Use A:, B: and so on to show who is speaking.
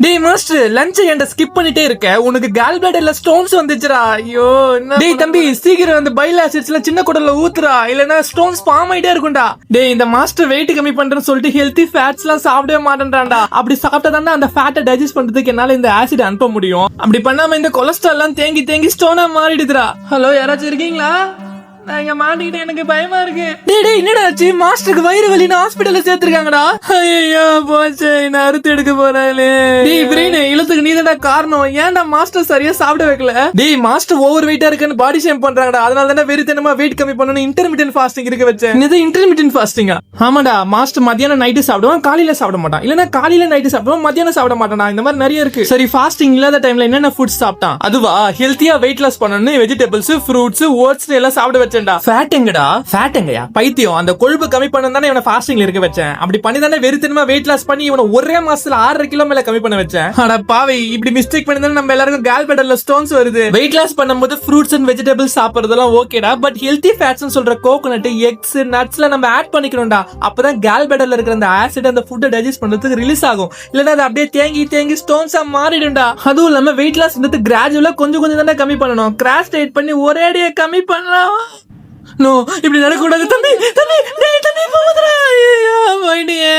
A: டேய் master, lunch என்கிட்ட skip பண்ணிட்டே இருக்க, உனக்கு கால் பிளாடர்ல ஸ்டோன்ஸ் வந்துச்சுடா. ஐயோ, டேய் தம்பி, சீக்கிரம் வந்து பைல் ஆசிட்ஸ்ல சின்ன குடல்ல ஊத்துறா, இல்லனா ஸ்டோன்ஸ் ஃபார்ம் ஆயிட்டே இருக்கும்டா. டேய், இந்த மாஸ்டர் வெயிட் கம்மி பண்றேன்னு சொல்லிட்டு ஹெல்தி ஃபேட்ஸ் எல்லாம் சாப்பிடவே மாட்டேன்றான்டா. அப்படி சாப்பிட்டா அந்த ஃபேட்டை டைஜஸ்ட் பண்றதுக்கு என்னால இந்த ஆசிட் அனுப்ப முடியும். அப்படி பண்ணாம இந்த கொலஸ்ட்ரால் எல்லாம் தேங்கி தேங்கி ஸ்டோனா மாறிடுதுடா. ஹலோ, யாராச்சும் இருக்கீங்களா? நான் இங்க மாட்டிக்கிட்டேன், எனக்கு பயமா இருக்கு. டேய் என்னடா ஆச்சு? மாஸ்டருக்கு வயிறு வலின்னு ஹாஸ்பிடல்ல சேர்த்திருக்காங்கடா. ஐயோ போச்சு, நான் அறுத்து எடுக்க போறாளே. டேய் பிரெயின், இழுத்துக்கு நீதான்டா காரணம். ஏன்டா மாஸ்டர் சரியா சாப்பிட வைக்கல? டேய், மாஸ்டர் ஓவர் வெயிட்டா இருக்குன்னு பாடி ஷேம் பண்றாங்கடா. அதனால தானே வெறித்தனமா வெயிட் கம்மி பண்ணனும் இன்டர்மிட்டன்ட் ஃபாஸ்டிங் இருக்க வச்சேன். இது இன்டர்மிட்டன்ட் ஃபாஸ்டிங்கா? ஆமாடா, மாஸ்டர் மத்தியானம் நைட்டு சாப்பிடுவான், காலையில சாப்பிட மாட்டான். இல்லனா காலையில நைட்டு சாப்பிடுவான், மத்தியானம் சாப்பிட மாட்டானா. இந்த மாதிரி நிறைய இருக்கு. சரி, ஃபாஸ்டிங் இல்லாத டைம்ல என்னென்ன ஃபுட் சாப்பிட்டான்? அதுவா, ஹெல்த்தியா வெயிட் லாஸ் பண்ணனும் வெஜிடபிள்ஸ், ஃப்ரூட்ஸ், ஓட்ஸ் எல்லாம் சாப்பிட வச்சேன்டா. ஃபேட் எங்கடா? ஃபேட் எங்கயா பைத்தியம்? அந்த கொழுப்பு கம்மி பண்ண தானே இவனை ஃபாஸ்டிங்ல இருக்க வச்சேன். அப்படி பண்ணி தானே வெறித்தனமா வெயிட் லாஸ் பண்ணி இவனை ஒரே மாசத்துல 6.5 கிலோ மேல கம்மி பண்ண வச்சேன். அட பாவி, இப்படி மிஸ்டேக் பண்ணி தானே நம்ம எல்லாருக்கும் கால் பிளாடர்ல ஸ்டோன்ஸ் வருது. வெயிட் லாஸ் பண்ணும்போது ஃப்ரூட்ஸ் அண்ட் வெஜிடபிள்ஸ் சாப்பிடுறதெல்லாம் ஓகேடா, பட் ஹெல்தி ஃபேட்ஸ் சொல்ற கோகோனட், எக்ஸ், நட்ஸ்ல நம்ம ஆட் பண்ணிக்கணும்டா. அப்பதான் கால் பிளாடர்ல இருக்கிற அந்த ஆசிட் அந்த ஃபுட்டை டைஜஸ்ட் பண்றதுக்கு ரிலீஸ் ஆகும். இல்லனா அது அப்படியே தேங்கி தேங்கி ஸ்டோன்ஸா மாறிடும்டா. அதுவும் இல்லாம வெயிட் லாஸ் கிராஜுவலா கொஞ்சம் கொஞ்சம் தானே கம்மி பண்ணணும். கிராஷ் டயட் பண்ணி ஒரே அடியே கம்மி பண்ணலாம். நோ, இப்படி நடக்க கூடாது தம்பி. தம்பி, டேய் தம்பி, போகுதுடா. ஐயோ, போயிட்டியே.